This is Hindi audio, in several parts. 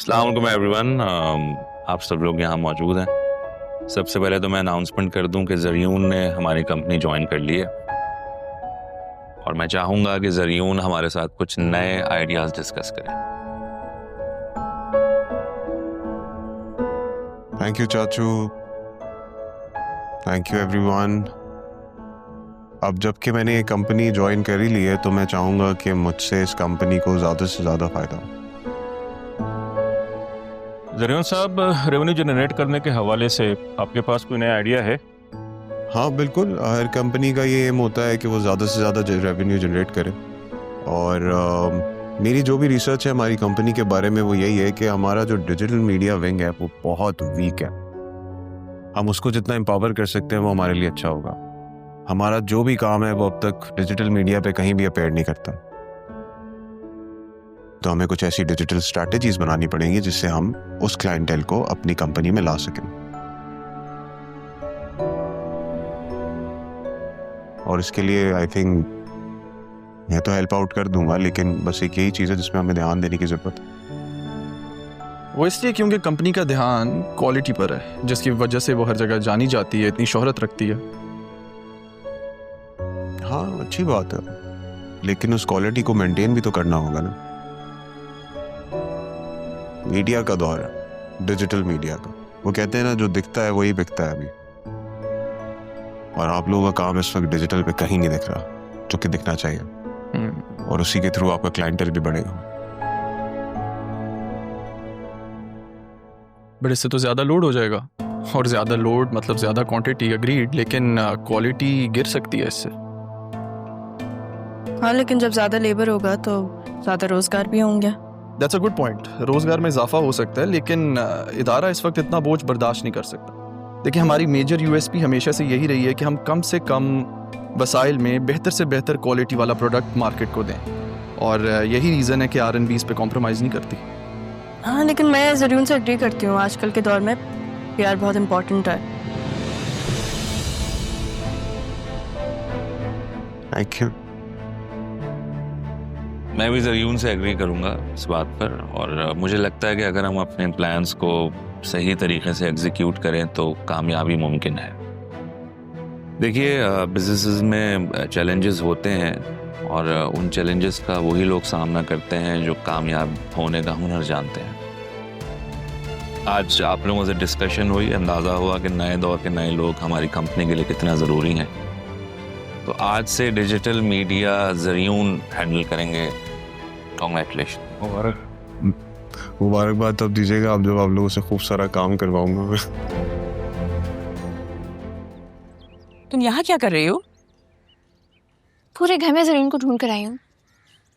अस्सलाम वालेकुम एवरीवन। आप सब लोग यहाँ मौजूद हैं। सबसे पहले तो मैं अनाउंसमेंट कर दूं कि ज़रियून ने हमारी कंपनी ज्वाइन कर ली है और मैं चाहूँगा कि ज़रियून हमारे साथ कुछ नए आइडियाज़ डिस्कस करें। थैंक यू चाचू, थैंक यू एवरीवन। अब जबकि मैंने ये कंपनी ज्वाइन कर ही ली है तो मैं चाहूँगा कि मुझसे इस कंपनी को ज़्यादा से ज़्यादा फ़ायदा हो। ज़रियून साहब, रेवेन्यू जनरेट करने के हवाले से आपके पास कोई नया आइडिया है? हाँ बिल्कुल, हर कंपनी का ये एम होता है कि वो ज़्यादा से ज़्यादा रेवेन्यू जनरेट करे और मेरी जो भी रिसर्च है हमारी कंपनी के बारे में वो यही है कि हमारा जो डिजिटल मीडिया विंग है वो बहुत वीक है। हम उसको जितना एम्पावर कर सकते हैं वो हमारे लिए अच्छा होगा। हमारा जो भी काम है वो अब तक डिजिटल मीडिया पे कहीं भी अपीयर नहीं करता, तो हमें कुछ ऐसी डिजिटल स्ट्रैटेजीज बनानी पड़ेंगी जिससे हम उस क्लाइंटेल को अपनी कंपनी में ला सकें। और इसके लिए आई थिंक मैं तो हेल्प आउट कर दूंगा, लेकिन बस एक यही चीज़ है जिसमें हमें ध्यान देने की ज़रूरत है। वो इसलिए क्योंकि कंपनी का ध्यान क्वालिटी पर है, जिसकी वजह से वो हर जगह जानी जाती है, इतनी शोहरत रखती है। हाँ अच्छी बात है, लेकिन उस क्वालिटी को मेंटेन भी तो करना होगा ना। मीडिया का दौर है, डिजिटल मीडिया का। वो कहते हैं ना, जो दिखता है वही बिकता है अभी, और आप लोगों का काम इस वक्त डिजिटल पे कहीं नहीं दिख रहा जो कि दिखना चाहिए, और उसी के थ्रू आपका क्लाइंटेल भी बढ़ेगा। बट इससे तो ज़्यादा लोड हो जाएगा, और ज़्यादा लोड मतलब ज़्यादा क्वांटिटी, अग्रीड, लेकिन क्वालिटी गिर सकती है इससे। हाँ, लेकिन जब ज़्यादा लेबर होगा तो ज़्यादा रोज़गार भी होंगे। That's a good point. रोज़गार में इजाफा हो सकता है, लेकिन इदारा इस वक्त इतना बोझ बर्दाश्त नहीं कर सकता। देखिए, हमारी मेजर यूएसपी हमेशा से यही रही है कि हम कम से कम वसाइल में बेहतर से बेहतर क्वालिटी वाला प्रोडक्ट मार्केट को दें, और यही रीज़न है कि R&B इस पे कॉम्प्रोमाइज़ नहीं करती। हाँ, लेकिन मैं ज़रूर से एग्री करती हूँ, आजकल के दौर में प्यार बहुत इम्पोर्टेंट है। Thank you. मैं भी ज़रियून से एग्री करूँगा इस बात पर, और मुझे लगता है कि अगर हम अपने प्लान्स को सही तरीके से एग्जीक्यूट करें तो कामयाबी मुमकिन है। देखिए, बिजनेसेस में चैलेंजेस होते हैं, और उन चैलेंजेस का वही लोग सामना करते हैं जो कामयाब होने का हुनर जानते हैं। आज आप लोगों से डिस्कशन हुई, अंदाज़ा हुआ कि नए दौर के नए लोग हमारी कंपनी के लिए कितना ज़रूरी हैं। तो आज से डिजिटल मीडिया ज़रियून हैंडल करेंगे। कांग्रेचुलेशन। मुबारकबाद तब दीजिएगा आप जब आप लोगों से खूब सारा काम करवाऊंगा। तुम यहाँ क्या कर रही हो? पूरे घर में ज़रीन को ढूंढ कर आई हूँ।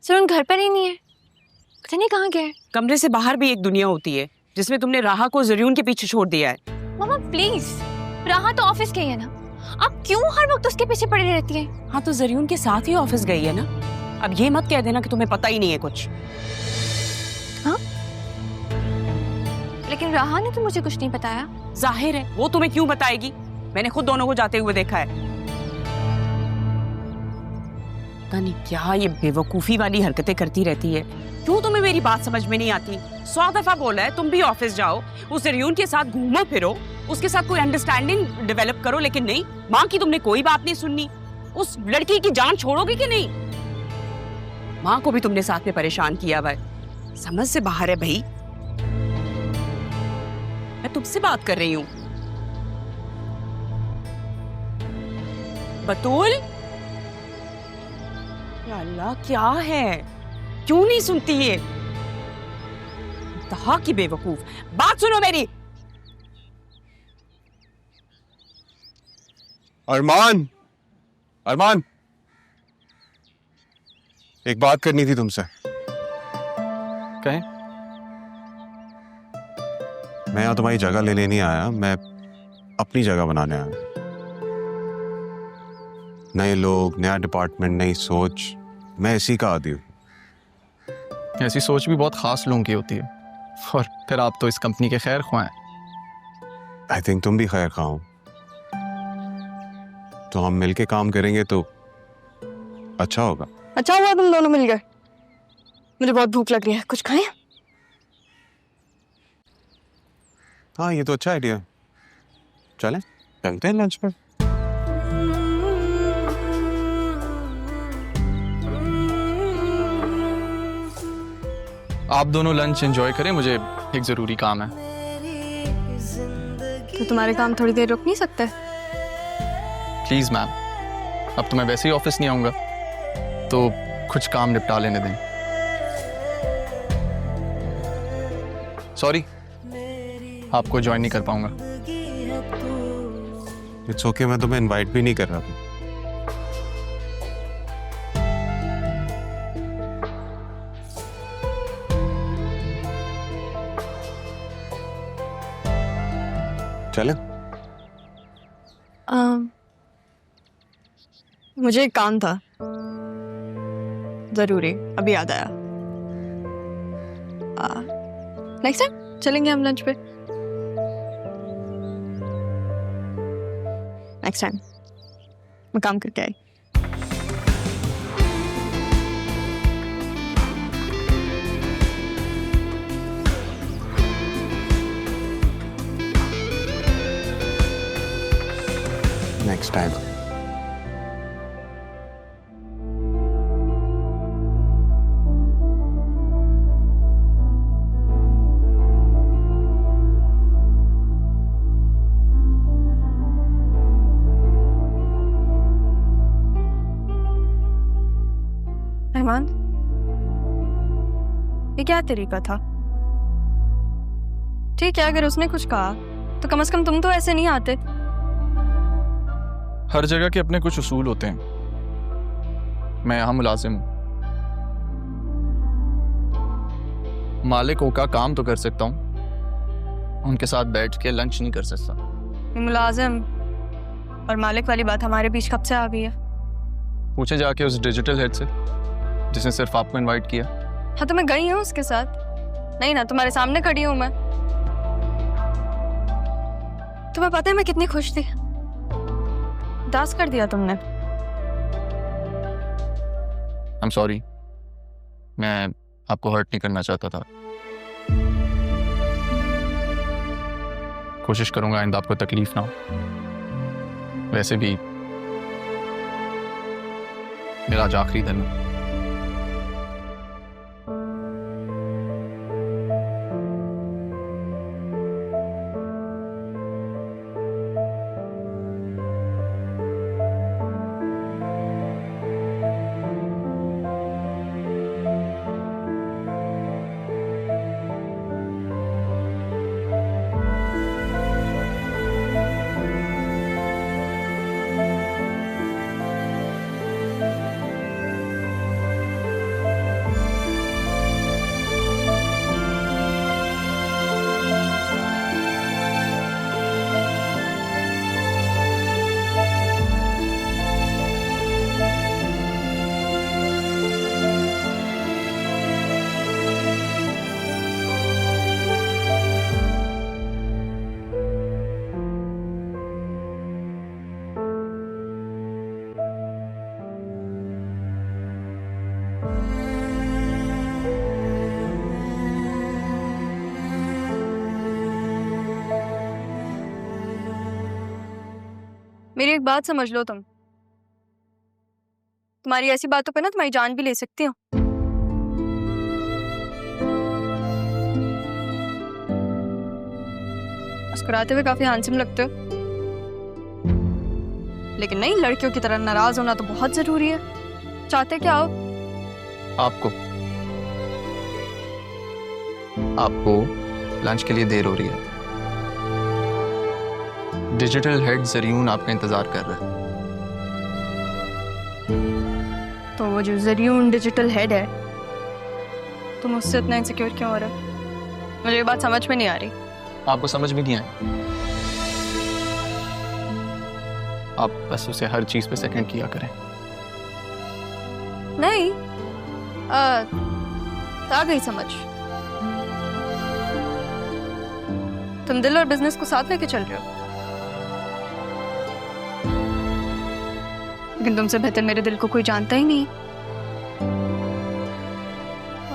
ज़रीन घर पर ही नहीं है, पता नहीं कहाँ गया है। कमरे से बाहर भी एक दुनिया होती है जिसमें तुमने राहा को ज़रियून के पीछे छोड़ दिया है। मामा प्लीज, राहा तो ऑफिस गई है ना, आप क्यों हर वक्त उसके पीछे पड़ी रहती हैं? हाँ, तो ज़रियून के साथ ही ऑफिस गई है ना। अब ये मत कह देना कि तुम्हें पता ही नहीं है कुछ। हाँ, लेकिन राहा ने तो मुझे कुछ नहीं बताया। जाहिर है वो तुम्हें क्यों बताएगी, मैंने खुद दोनों को जाते हुए देखा है। पता नहीं क्या ये बेवकूफ़ी वाली हरकतें करती रहती है। क्यों तुम्हें मेरी बात समझ में नहीं आती? 100 दफा बोला है तुम भी ऑफिस जाओ, उस ज़रियून के साथ घूमो फिरो, उसके साथ कोई अंडरस्टैंडिंग डेवलप करो, लेकिन नहीं, माँ की तुमने कोई बात नहीं सुननी। उस लड़की की जान छोड़ोगे कि नहीं? माँ को भी तुमने साथ में परेशान किया हुआ है, समझ से बाहर है भाई। मैं तुमसे बात कर रही हूँ। बतूल, या अल्लाह क्या है, क्यों नहीं सुनती ये? इंतहा की बेवकूफ। बात सुनो मेरी। अरमान, अरमान, एक बात करनी थी तुमसे। कहें? मैं यहाँ तुम्हारी जगह लेने नहीं आया, मैं अपनी जगह बनाने आया। नए लोग, नया डिपार्टमेंट, नई सोच, मैं इसी का आदी हूँ। ऐसी सोच भी बहुत खास लोगों की होती है, और फिर आप तो इस कंपनी के खैर ख्वाह हैं। आई थिंक तुम भी खैर खा हो, तो हम मिलके काम करेंगे तो अच्छा होगा। अच्छा हुआ तुम दोनों मिल गए। मुझे बहुत भूख लग रही है, कुछ खाएं? हाँ ये तो अच्छा आइडिया। चलें चलते हैं लंच पर। आप दोनों लंच एंजॉय करें, मुझे एक ज़रूरी काम है। तो तुम्हारे काम थोड़ी देर रुक नहीं सकते? प्लीज़ मैम, अब तो मैं वैसे ही ऑफिस नहीं आऊँगा, तो कुछ काम निपटा लेने दें। सॉरी, आपको ज्वाइन नहीं कर पाऊँगा। इट्स ओके, मैं तुम्हें इनवाइट भी नहीं कर रहा था। चलें? मुझे एक काम था जरूरी, अभी याद आया। नेक्स्ट टाइम चलेंगे हम लंच पे। नेक्स्ट टाइम मैं काम करके आई। Next time. रहमान, ये क्या तरीका था? ठीक है, अगर उसने कुछ कहा तो कम से कम तुम तो ऐसे नहीं आते। हर जगह के अपने कुछ उसूल होते हैं। मैं यहाँ मुलाजिम हूँ, मालिकों का काम तो कर सकता हूँ, उनके साथ बैठ के लंच नहीं कर सकता। मुलाजिम और मालिक वाली बात हमारे बीच कब से आ गई है? पूछे जाके उस डिजिटल हेड से जिसने सिर्फ आपको इनवाइट किया। हाँ तो मैं गई हूँ उसके साथ, नहीं ना तुम्हारे सामने खड़ी हूँ मैं। तुम्हें पता है मैं कितनी खुश थी, उदास कर दिया तुमने। I'm sorry, मैं आपको हर्ट नहीं करना चाहता था। कोशिश करूंगा आइंदा आपको तकलीफ ना हो। वैसे भी मेरा आज आखिरी दिन है। मेरी एक बात समझ लो, तुम्हारी ऐसी बातों पे ना तुम्हारी जान भी ले सकती हूँ। मुस्कुराते हुए काफी हैंडसम लगते हो, लेकिन नहीं, लड़कियों की तरह नाराज होना तो बहुत जरूरी है। चाहते क्या हो? आपको लंच के लिए देर हो रही है। डिजिटल हेड जरीन आपका इंतजार कर रहा है। तो वो जो जरीन डिजिटल हेड है, तुम उससे इतना इनसिक्योर क्यों हो रहे हो? मुझे ये बात समझ में नहीं आ रही। आपको समझ में नहीं आए? आप बस उसे हर चीज पे सेकंड किया करें। नहीं, आ गई समझ। तुम दिल और बिजनेस को साथ लेके चल रहे हो, लेकिन तुमसे बेहतर मेरे दिल को कोई जानता ही नहीं।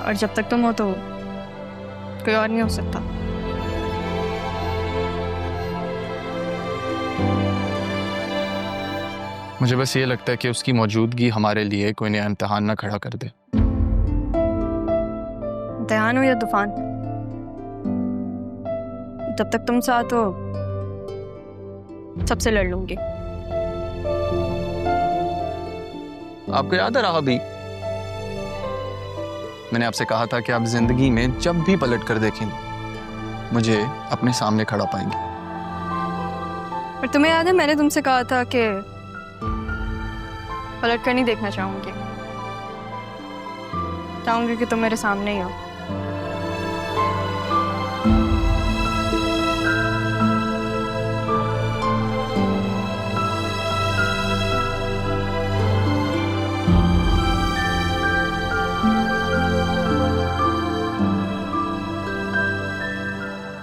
और जब तक तुम हो तो कोई और नहीं हो सकता। मुझे बस ये लगता है कि उसकी मौजूदगी हमारे लिए कोई नया इम्तिहान ना खड़ा कर दे। इम्तिहान हो या तूफान, तब तक तुम साथ हो, सबसे लड़ लूंगी। आपको याद है राहा भी, मैंने आपसे कहा था कि आप जिंदगी में जब भी पलट कर देखेंगे मुझे अपने सामने खड़ा पाएंगे। पर तुम्हें याद है मैंने तुमसे कहा था कि पलट कर नहीं देखना चाहूंगी कि तुम मेरे सामने ही हो।